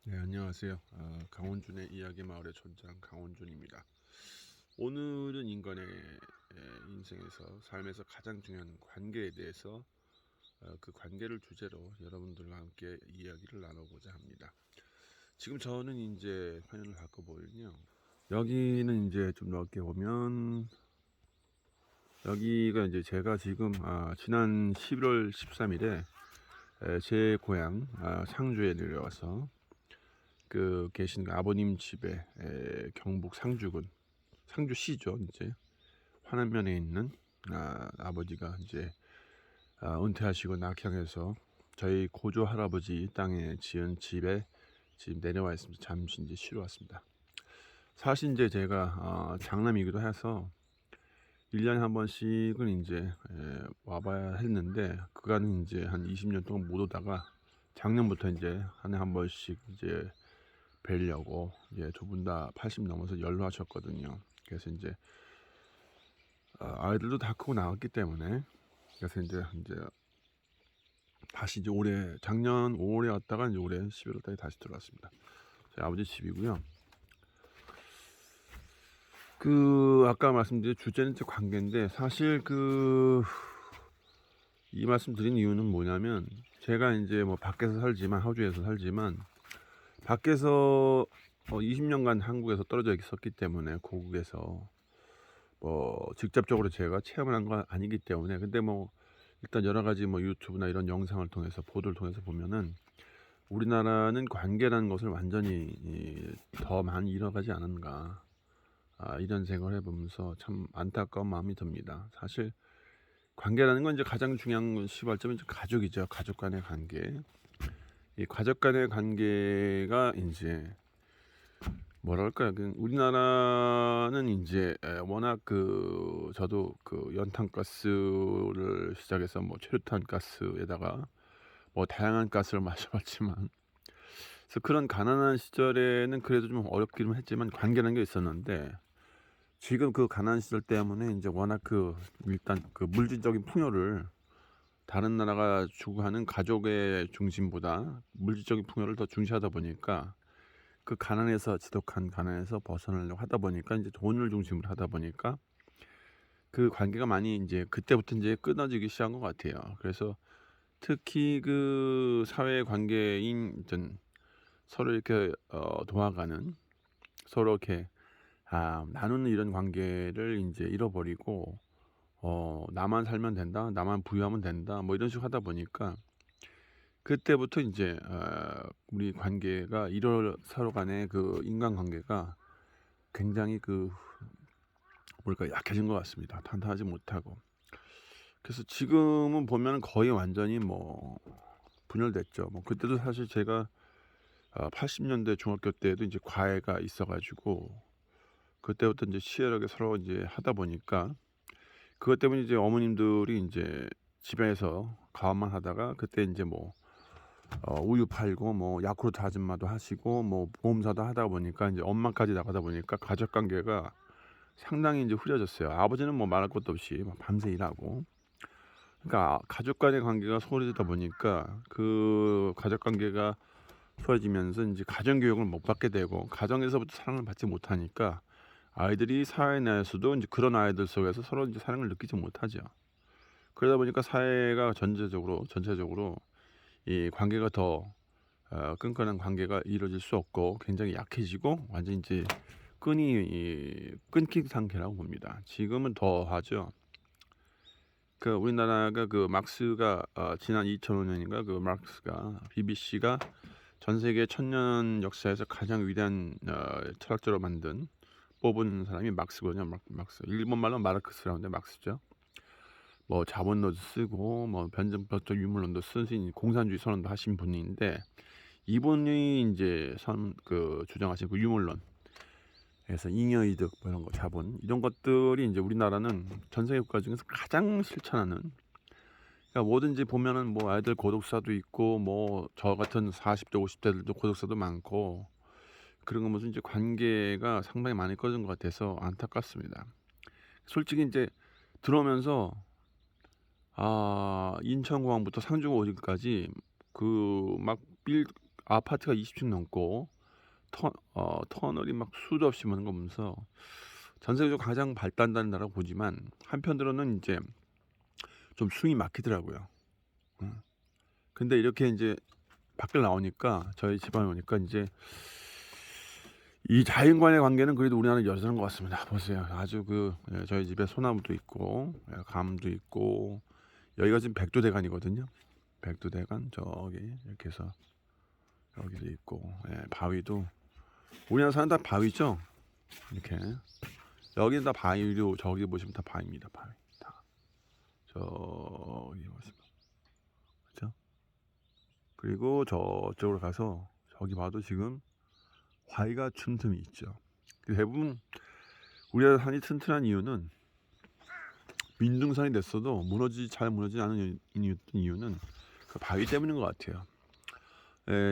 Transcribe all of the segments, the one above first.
네, 안녕하세요. 강원준의 이야기 마을의 촌장 강원준입니다. 오늘은 인간의 인생에서 삶에서 가장 중요한 관계에 대해서 그 관계를 주제로 여러분들과 함께 이야기를 나눠보자 합니다. 지금 저는 이제 화면을 바꿔보면요. 여기는 이제 좀 넓게 보면 여기가 이제 제가 지금 지난 11월 13일에 제 고향 상주에 내려와서 그 계신 아버님 집에 경북 상주군 상주시죠. 이제 환안면에 있는 아버지가 이제 은퇴하시고 낙향해서 저희 고조 할아버지 땅에 지은 집에 지금 내려와 있습니다. 잠시 이제 쉬러 왔습니다. 사실 이제 제가 장남이기도 해서 1년에 한 번씩은 이제 와봐야 했는데 그간은 이제 한 20년 동안 못 오다가 작년부터 이제 한 해 한 번씩 이제 뵈려고 이제 두 분 다 80 넘어서 연로하셨거든요. 그래서 이제 아이들도 다 크고 나왔기 때문에 그래서 이제 다시 이제 올해 작년 5월에 왔다가 이제 올해 11월 달에 다시 들어왔습니다. 저희 아버지 집이고요. 그 아까 말씀드린 주제는 이제 관계인데 사실 그 이 말씀 드린 이유는 뭐냐면 제가 이제 뭐 밖에서 살지만 호주에서 살지만 밖에서 20년간 한국에서 떨어져 있었기 때문에 고국에서 뭐 직접적으로 제가 체험을 한 건 아니기 때문에 근데 뭐 일단 여러 가지 뭐 유튜브나 이런 영상을 통해서 보도를 통해서 보면은 우리나라는 관계라는 것을 완전히 더 많이 잃어가지 않은가 이런 생각을 해보면서 참 안타까운 마음이 듭니다. 사실 관계라는 건 이제 가장 중요한 시발점은 이제 가족이죠. 가족 간의 관계. 이 가족 간의 관계가 이제 뭐랄까요? 우리나라는 이제 워낙 그 저도 그 연탄가스를 시작해서 뭐 최루탄 가스에다가 뭐 다양한 가스를 마셔봤지만 그래서 그런 가난한 시절에는 그래도 좀 어렵기는 했지만 관계라는 게 있었는데 지금 그 가난 시절 때문에 이제 워낙 그 일단 그 물질적인 풍요를 다른 나라가 추구하는 가족의 중심보다 물질적인 풍요를 더 중시하다 보니까 그 가난에서 지독한 가난에서 벗어나려고 하다 보니까 이제 돈을 중심으로 하다 보니까 그 관계가 많이 이제 그때부터 이제 끊어지기 시작한 것 같아요. 그래서 특히 그 사회 관계인 전 서로 이렇게 도와가는 서로 이렇게 나누는 이런 관계를 이제 잃어버리고 나만 살면 된다, 나만 부유하면 된다, 뭐 이런 식으로 하다 보니까 그때부터 이제 우리 관계가 서로 간의 그 인간관계가 굉장히 그 뭘까 약해진 것 같습니다. 탄탄하지 못하고. 그래서 지금은 보면 거의 완전히 뭐 분열됐죠. 뭐 그때도 사실 제가 80년대 중학교 때도 이제 과외가 있어가지고 그때부터 이제 치열하게 서로 이제 하다 보니까 그것 때문에 이제 어머님들이 이제 집에서 가업만 하다가 그때 이제 뭐 우유 팔고 뭐 야쿠르트 아줌마도 하시고 뭐 보험사도 하다 보니까 이제 엄마까지 나가다 보니까 가족 관계가 상당히 이제 흐려졌어요. 아버지는 뭐 말할 것도 없이 막 밤새 일하고 그러니까 가족 간의 관계가 소홀해지다 보니까 그 가족 관계가 소홀해지면서 이제 가정 교육을 못 받게 되고 가정에서부터 사랑을 받지 못하니까 아이들이 사회 내에서도 이제 그런 아이들 속에서 서로 이제 사랑을 느끼지 못하죠. 그러다 보니까 사회가 전체적으로 이 관계가 더 끈끈한 관계가 이루어질 수 없고 굉장히 약해지고 완전 이제 끊긴 상태라고 봅니다. 지금은 더 하죠. 그 우리나라가 그 막스가 지난 2005년인가 그 막스가 BBC가 전 세계 천년 역사에서 가장 위대한 철학자로 만든 뽑은 사람이 막스거든요. 막스. 일본 말로 마르크스라는데 막스죠. 뭐 자본론도 쓰고 뭐 변증법적 유물론도 쓰신 공산주의 선언도 하신 분인데 이분이 이제 그 주장하신 그 유물론 그래서 잉여이득 뭐 이런 거 자본 이런 것들이 이제 우리나라는 전 세계 국가 중에서 가장 실천하는 그러니까 뭐든지 보면은 뭐 아이들 고독사도 있고 뭐 저 같은 40대 50대들도 고독사도 많고 그런 거 무슨 이제 관계가 상당히 많이 꺼진 것 같아서 안타깝습니다. 솔직히 이제 들어오면서 인천공항부터 상주가 어디까지 그 막 아파트가 20층 넘고 터널이 막 수도 없이 많은 거 보면서 전 세계적으로 가장 발달된 나라라고 보지만 한편으로는 이제 좀 숨이 막히더라고요. 음. 근데 이렇게 이제 밖을 나오니까 저희 집안에 오니까 이제 이 자연과의 관계는 그래도 우리나라는 여전한 것 같습니다. 보세요. 아주 저희 집에 소나무도 있고 감도 있고 여기가 지금 백두대간이거든요. 백두대간 저기 이렇게 해서 여기도 있고 바위도 우리나라 사는 다 바위죠. 이렇게 여기는 다 바위로 저기 보시면 다 바위입니다. 바위 다 저기 보시면 그렇죠. 그리고 저쪽으로 가서 저기 봐도 지금 바위가 틈틈이 있죠. 대부분 우리나라 산이 튼튼한 이유는 민둥산이 됐어도 잘 무너지지 않은 이유는 그 바위 때문인 것 같아요.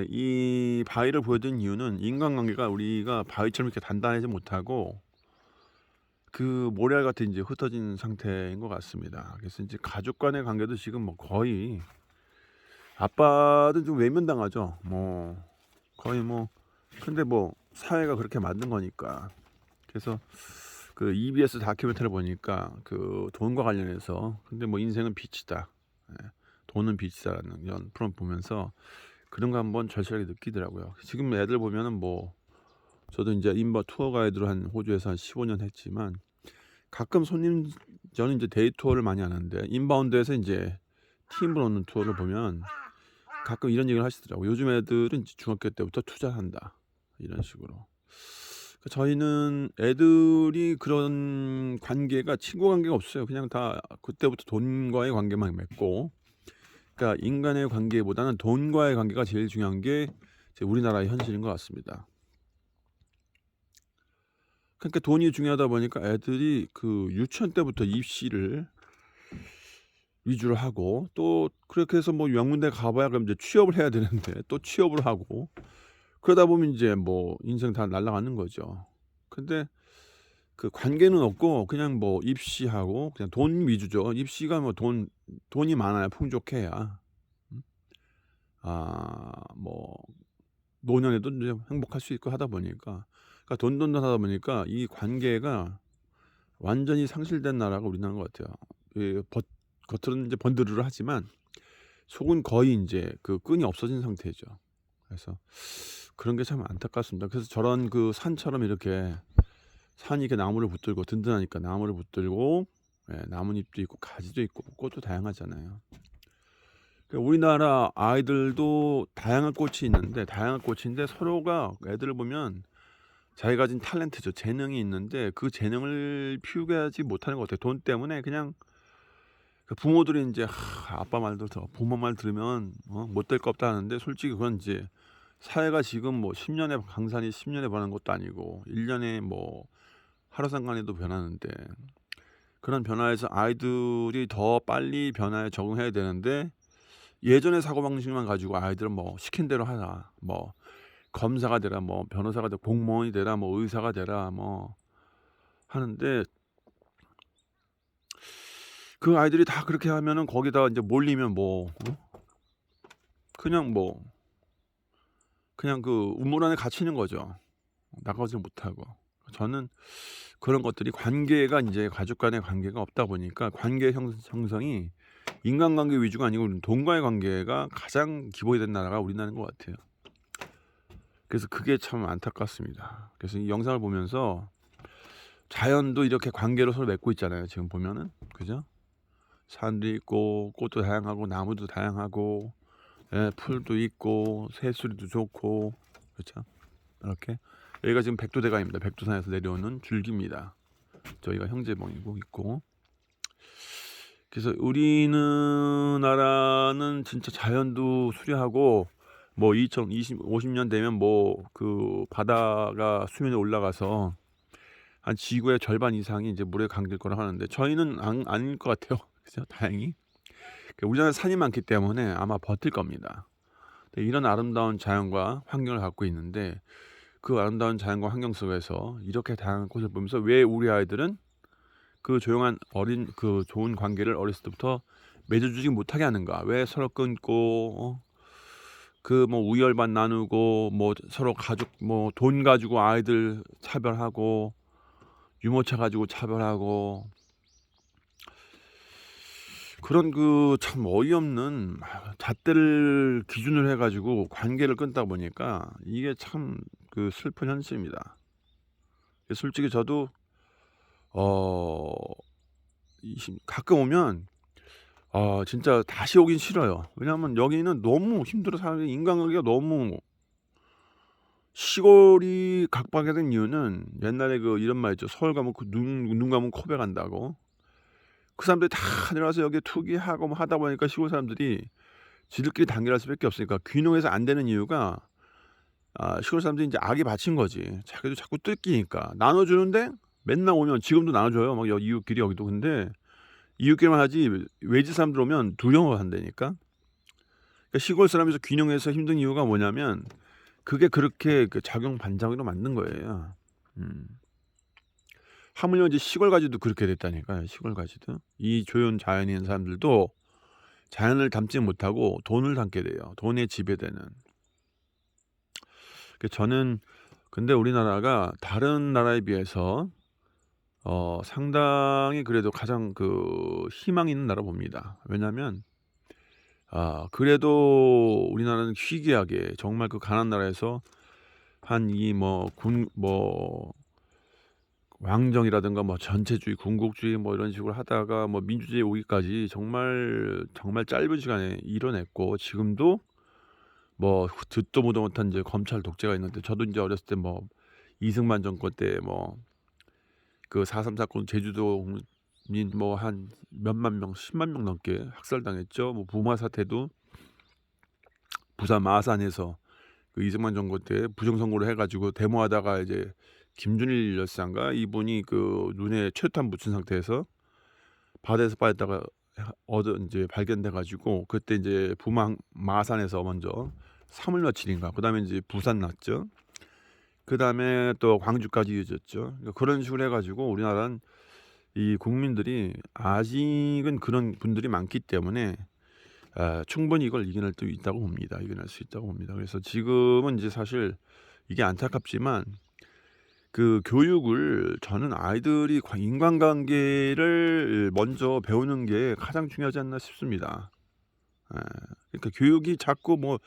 이 바위를 보여준 이유는 인간관계가 우리가 바위처럼 이렇게 단단하지 못하고 그 모래알 같은 이제 흩어진 상태인 것 같습니다. 그래서 이제 가족 간의 관계도 지금 뭐 거의 아빠는 좀 외면당하죠. 뭐 거의 뭐 근데 뭐 사회가 그렇게 만든 거니까. 그래서 그 EBS 다큐멘터리를 보니까 그 돈과 관련해서 근데 뭐 인생은 빚이다. 돈은 빚이다라는 이런 프로그램 보면서 그런 거 한번 절실하게 느끼더라고요. 지금 애들 보면은 뭐 저도 이제 인바 투어 가이드로 한 호주에서 한 15년 했지만 가끔 저는 이제 데이 투어를 많이 하는데 인바운드에서 이제 팀으로 오는 투어를 보면 가끔 이런 얘기를 하시더라고요. 요즘 애들은 이제 중학교 때부터 투자한다 이런 식으로. 저희는 애들이 그런 관계가 친구 관계가 없어요. 그냥 다 그때부터 돈과의 관계만 맺고 그러니까 인간의 관계보다는 돈과의 관계가 제일 중요한 게 우리나라의 현실인 것 같습니다. 그러니까 돈이 중요하다 보니까 애들이 그 유치원 때부터 입시를 위주로 하고 또 그렇게 해서 뭐 명문대 가봐야 그럼 이제 취업을 해야 되는데 또 취업을 하고 그러다 보면 이제 뭐 인생 다 날아가는 거죠. 근데 그 관계는 없고 그냥 뭐 입시하고 그냥 돈 위주죠. 입시가 뭐 돈이 많아야 풍족해야 뭐 노년에도 이제 행복할 수 있고 하다 보니까 그러니까 돈 하다 보니까 이 관계가 완전히 상실된 나라가 우리나라인 것 같아요. 겉으로는 이제 번드르르 하지만 속은 거의 이제 그 끈이 없어진 상태죠. 그래서 그런 게 참 안타깝습니다. 그래서 저런 그 산처럼 이렇게 산이 이렇게 나무를 붙들고 든든하니까 나무를 붙들고 나뭇잎도 있고 가지도 있고 꽃도 다양하잖아요. 그러니까 우리나라 아이들도 다양한 꽃이 있는데 다양한 꽃인데 서로가 애들을 보면 자기가 가진 탤런트죠. 재능이 있는데 그 재능을 피우게 하지 못하는 것 같아요. 돈 때문에 그냥 그 부모들이 이제 아빠 말도 부모 말 들으면 못 될 거 없다 하는데 솔직히 그건 이제 사회가 지금 뭐 10년에 강산이 10년에 변하는 것도 아니고 1년에 뭐 하루상관에도 변하는데 그런 변화에서 아이들이 더 빨리 변화에 적응해야 되는데 예전의 사고방식만 가지고 아이들은 뭐 시킨 대로 하라 뭐 검사가 되라 뭐 변호사가 되라 공무원이 되라 뭐 의사가 되라 뭐 하는데 그 아이들이 다 그렇게 하면은 거기다 이제 몰리면 그냥 그냥 그 우물 안에 갇히는 거죠. 나가지 못하고. 저는 그런 것들이 관계가 이제 가족 간의 관계가 없다 보니까 관계 형성이 인간관계 위주가 아니고 돈과의 관계가 가장 기본이 된 나라가 우리나라인 것 같아요. 그래서 그게 참 안타깝습니다. 그래서 이 영상을 보면서 자연도 이렇게 관계로 서로 맺고 있잖아요. 지금 보면은 그죠? 산도 있고 꽃도 다양하고 나무도 다양하고 풀도 있고 새소리도 좋고 그렇죠? 이렇게 여기가 지금 백두대간입니다. 백두산에서 내려오는 줄기입니다. 저희가 형제봉이고 있고 그래서 우리는 나라는 진짜 자연도 수려하고 뭐 50년 되면 뭐 그 바다가 수면에 올라가서 한 지구의 절반 이상이 이제 물에 잠길 거라 하는데 저희는 아닐 것 같아요. 그죠? 다행히 우리나라 산이 많기 때문에 아마 버틸 겁니다. 이런 아름다운 자연과 환경을 갖고 있는데 그 아름다운 자연과 환경 속에서 이렇게 다양한 꽃을 보면서 왜 우리 아이들은 그 조용한 그 좋은 관계를 어렸을 때부터 맺어주지 못하게 하는가? 왜 서로 끊고 그 뭐 우열반 나누고 뭐 서로 가족 뭐 돈 가지고 아이들 차별하고 유모차 가지고 차별하고 그런 그 참 어이없는 잣대를 기준으로 해 가지고 관계를 끊다 보니까 이게 참 그 슬픈 현실입니다. 솔직히 저도 어 가끔 오면 진짜 다시 오긴 싫어요. 왜냐하면 여기는 너무 힘들어 사는 인간관계가 너무 시골이 각박하게 된 이유는 옛날에 그 이런 말 있죠. "서울 가면 그 눈 감으면 코베 간다."고. 그 사람들이 다 내려와서 여기에 투기하고 뭐 하다 보니까 시골 사람들이 지들끼리 단결할 수밖에 없으니까 귀농해서 안 되는 이유가 시골 사람들이 인제 악이 받친 거지. 자기도 자꾸 뜯기니까. 나눠 주는데 맨날 오면 지금도 나눠 줘요. 막 이웃끼리 여기도. 근데 이웃끼리만 하지 외지 사람들 오면 두려워 한다니까. 그러니까 시골 사람에서 귀농해서 힘든 이유가 뭐냐면 그게 그렇게 그 작용 반작용으로 만든 거예요. 음. 하물며 이제 시골 가지도 그렇게 됐다니까요, 시골 가지도. 이 조용 자연에 있는 사람들도 자연을 닮지 못하고 돈을 닮게 돼요. 돈에 지배되는. 저는 근데 우리나라가 다른 나라에 비해서 상당히 그래도 가장 그 희망 있는 나라 봅니다. 왜냐하면 그래도 우리나라는 희귀하게 정말 그 가난한 나라에서 한 이 뭐 군 뭐 왕정이라든가 뭐 전체주의, 군국주의 뭐 이런 식으로 하다가 뭐 민주주의에 오기까지 정말, 정말 짧은 시간에 이뤄냈고 지금도 뭐 듣도 보도 못한 이제 검찰 독재가 있는데 저도 인제 어렸을 때 뭐 이승만 정권 때 뭐 그 4.3 사건 제주도 민 뭐 한 몇만 명, 10만 명 넘게 학살당했죠. 뭐 부마 사태도 부산 마산에서 그 이승만 정권 때 부정선거를 해 가지고 데모하다가 이제 김준일 열사인가 이분이 그 눈에 최루탄 묻힌 상태에서 바다에서 빠졌다가 인제 발견돼 가지고 그때 인제 부망 마산에서 먼저 3월 며칠인가 그다음에 인제 부산 났죠. 그다음에 또 광주까지 이어졌죠. 그러니까 그런 식으로 해 가지고 우리나라는 이 국민들이 아직은 그런 분들이 많기 때문에 충분히 이걸 이겨낼 수 있다고 봅니다. 이겨낼 수 있다고 봅니다. 그래서 지금은 이제 사실 이게 안타깝지만 그 교육을 저는 아이들이 인간관계를 먼저 배우는 게 가장 중요하지 않나 싶습니다. 예. 그러니까 교육이 자꾸 뭐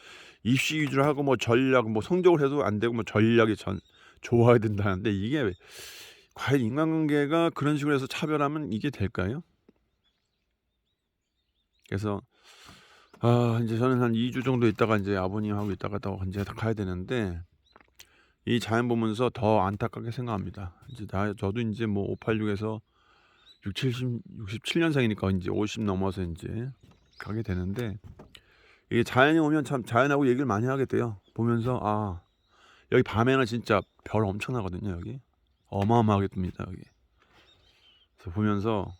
입시 위주로 하고 뭐 전략 뭐 성적을 해도 안 되고 뭐 전략이 좋아야 된다는데 이게 과연 인간관계가 그런 식으로 해서 차별하면 이게 될까요? 그래서 인제 저는 한 2주 정도 있다가 인제 아버님하고 있다가 또 인제 가야 되는데 이 자연 보면서 더 안타깝게 생각합니다. 이제 저도 인제 뭐 586 에서 67 년생이니까 인제 50 넘어서 인제 가게 되는데 이게 자연이 오면 참 자연하고 얘기를 많이 하게 돼요. 보면서 여기 밤에는 진짜 별 엄청나거든요 여기. 어마어마하게 뜹니다 여기. 그래서 보면서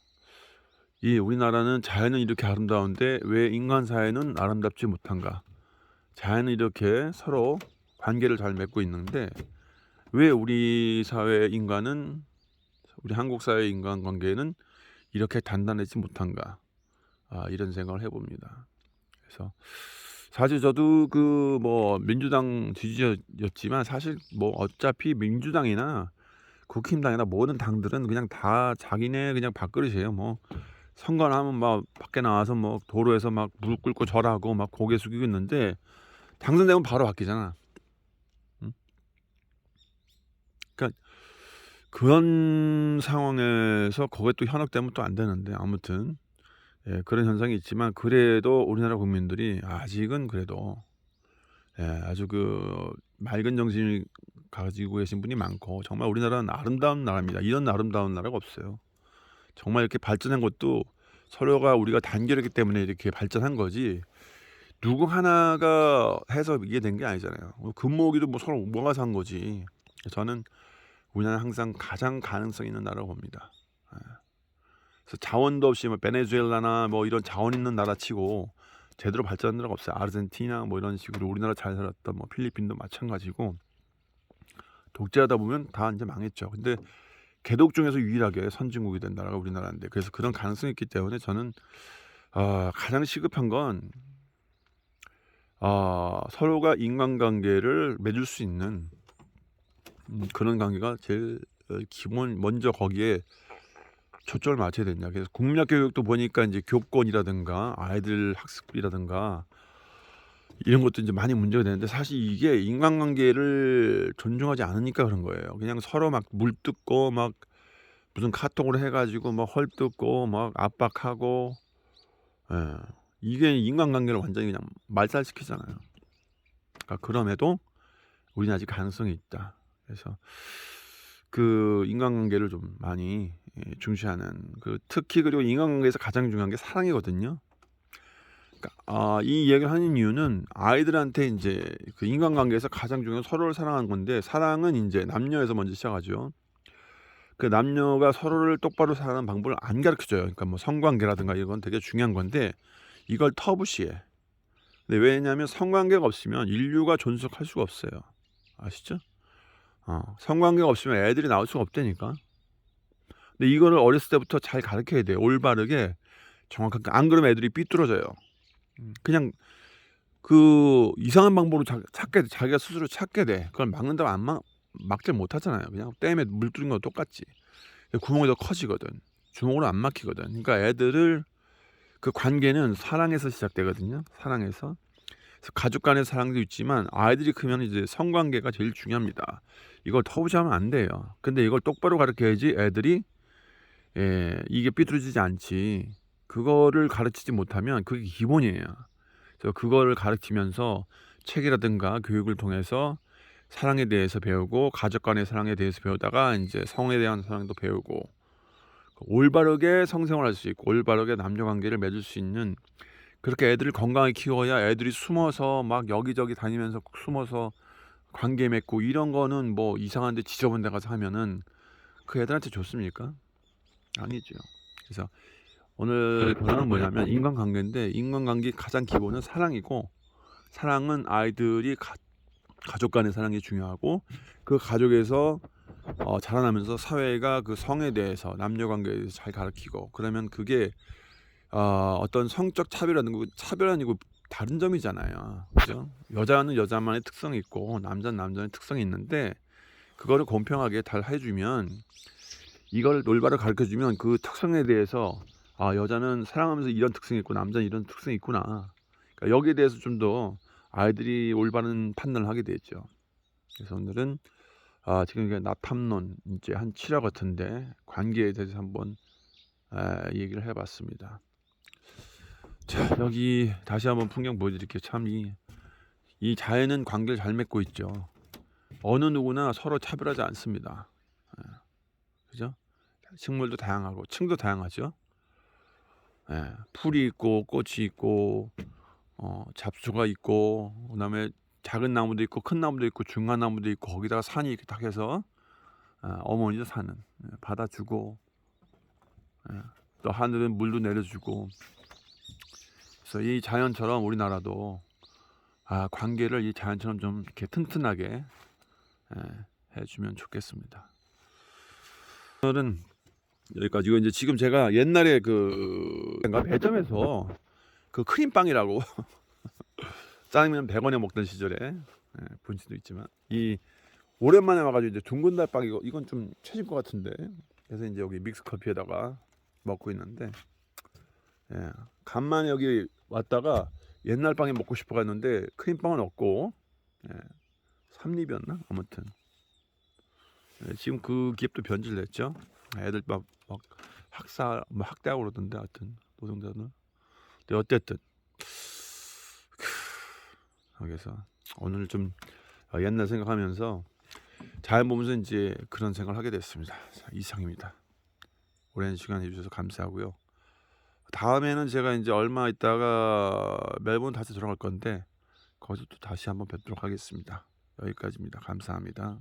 이 우리나라는 자연은 이렇게 아름다운데 왜 인간 사회는 아름답지 못한가? 자연은 이렇게 서로 관계를 잘 맺고 있는데 왜 우리 사회 인간은 우리 한국 사회 인간관계는 이렇게 단단하지 못한가? 이런 생각을 해봅니다. 그래서 사실 저도 그 뭐 민주당 지지자였지만 사실 뭐 어차피 민주당이나 국힘당이나 모든 당들은 그냥 다 자기네 그냥 밥그릇이에요. 뭐 선거를 하면 막 밖에 나와서 뭐 도로에서 막 무릎 꿇고 절하고 막 고개 숙이고 있는데 당선되면 바로 바뀌잖아. 응? 그러니까 그런 상황에서 거기에 또 현혹되면 또 안 되는데 아무튼 그런 현상이 있지만 그래도 우리나라 국민들이 아직은 그래도 아주 그 맑은 정신을 가지고 계신 분이 많고 정말 우리나라는 아름다운 나라입니다. 이런 아름다운 나라가 없어요. 정말 이렇게 발전한 것도 서로가 우리가 단결했기 때문에 이렇게 발전한 거지 누구 하나가 해서 이게 된 게 아니잖아요. 금모으기도 뭐 서로 모아서 한 거지. 저는 우리나라는 항상 가장 가능성 있는 나라라고 봅니다. 예. 그래서 자원도 없이 뭐 베네수엘라나 뭐 이런 자원 있는 나라 치고 제대로 발전한 나라가 없어요. 아르헨티나 뭐 이런 식으로 우리나라 잘 살았던 뭐 필리핀도 마찬가지고 독재하다 보면 다 이제 망했죠. 근데 개독 중에서 유일하게 선진국이 된 나라가 우리나라인데 그래서 그런 가능성이 있기 때문에 저는 가장 시급한 건 서로가 인간관계를 맺을 수 있는 그런 관계가 제일 기본 먼저 거기에 초점을 맞춰야 된다. 그래서 국민학 교육도 보니까 이제 교권이라든가 아이들 학습이라든가 이런 것도 이제 많이 문제가 되는데 사실 이게 인간관계를 존중하지 않으니까 그런 거예요. 그냥 서로 막 물뜯고 막 무슨 카톡으로 해가지고 막 헐뜯고 막 압박하고 예. 이게 인간관계를 완전히 그냥 말살시키잖아요. 그러니까 그럼에도 우리는 아직 가능성이 있다. 그래서 그 인간관계를 좀 많이 중시하는 특히 그리고 인간관계에서 가장 중요한 게 사랑이거든요. 그러니까 이 얘기를 하는 이유는 아이들한테 이제 그 인간관계에서 가장 중요한 서로를 사랑하는 건데 사랑은 이제 남녀에서 먼저 시작하죠. 그 남녀가 서로를 똑바로 사랑하는 방법을 안 가르쳐줘요. 그러니까 뭐 성관계라든가 이건 되게 중요한 건데 이걸 터부시해. 근데 왜냐하면 성관계가 없으면 인류가 존속할 수가 없어요. 아시죠? 성관계가 없으면 애들이 나올 수가 없다니까. 근데 이거를 어렸을 때부터 잘 가르쳐야 돼요. 올바르게 정확하게. 안 그러면 애들이 삐뚤어져요. 그냥 그 이상한 방법으로 찾게 돼. 자기가 스스로 찾게 돼. 그걸 막는다고 막질 못하잖아요. 그냥 댐에 물 뚫는 거 똑같지. 구멍이 더 커지거든. 주먹으로 안 막히거든. 그러니까 애들을 그 관계는 사랑에서 시작되거든요. 사랑에서. 그래서 가족 간의 사랑도 있지만 아이들이 크면 이제 성관계가 제일 중요합니다. 이걸 터부시하면 안 돼요. 근데 이걸 똑바로 가르쳐야지 애들이 이게 삐뚤어지지 않지. 그거를 가르치지 못하면 그게 기본이에요. 그래서 그거를 가르치면서 책이라든가 교육을 통해서 사랑에 대해서 배우고 가족 간의 사랑에 대해서 배우다가 이제 성에 대한 사랑도 배우고 올바르게 성생활할 수 있고 올바르게 남녀 관계를 맺을 수 있는 그렇게 애들을 건강하게 키워야 애들이 숨어서 막 여기저기 다니면서 숨어서 관계 맺고 이런 거는 뭐 이상한 데 지저분 데 가서 하면은 그 애들한테 좋습니까? 아니죠. 그래서 오늘 변화는 뭐냐면 인간관계인데 인간관계 가장 기본은 사랑이고 사랑은 아이들이 가족 간의 사랑이 중요하고 그 가족에서 자라나면서 사회가 그 성에 대해서 남녀 관계에 대해서 잘 가르치고 그러면 그게 어떤 성적 차별 아니고 다른 점이잖아요. 그죠? 여자는 여자만의 특성이 있고 남자는 남자의 특성이 있는데 그거를 공평하게 잘 해주면 이걸 올바로 가르쳐주면 그 특성에 대해서 여자는 사랑하면서 이런 특성이 있고 남자는 이런 특성이 있구나. 그러니까 여기에 대해서 좀 더 아이들이 올바른 판단을 하게 되죠. 그래서 오늘은 지금 이게 나탐론 이제 한 7화 같은데 관계에 대해서 한번 얘기를 해봤습니다. 자, 여기 다시 한번 풍경 보여드릴게요. 참 이 자연은 관계를 잘 맺고 있죠. 어느 누구나 서로 차별하지 않습니다. 그죠? 식물도 다양하고 층도 다양하죠. 풀이 있고 꽃이 있고 잡초가 있고 그다음에 작은 나무도 있고 큰 나무도 있고 중간 나무도 있고 거기다가 산이 이렇게 딱 해서 어머니도 사는 받아주고 또 하늘은 물도 내려주고 그래서 이 자연처럼 우리나라도 관계를 이 자연처럼 좀 이렇게 튼튼하게 해주면 좋겠습니다. 오늘은 여기까지고 이제 지금 제가 옛날에 그 매점에서 그 크림빵이라고 짜장면 100원에 먹던 시절에 분지도 있지만 이 오랜만에 와가지고 이제 둥근 달빵 이건 좀 최신 것 같은데 그래서 이제 여기 믹스 커피에다가 먹고 있는데 간만에 여기 왔다가 옛날 빵이 먹고 싶어 갔는데 크림빵은 없고 삼립이었나 아무튼 지금 그 기업도 변질됐죠. 애들 막 학대하고 그러던데 하여튼 노동자들. 근데 어쨌든 그래서 오늘 좀 옛날 생각하면서 잘 보면서 이제 그런 생각을 하게 됐습니다. 이상입니다. 오랜 시간 해주셔서 감사하고요. 다음에는 제가 이제 얼마 있다가 멜번 다시 돌아갈 건데 거기서 또 다시 한번 뵙도록 하겠습니다. 여기까지입니다. 감사합니다.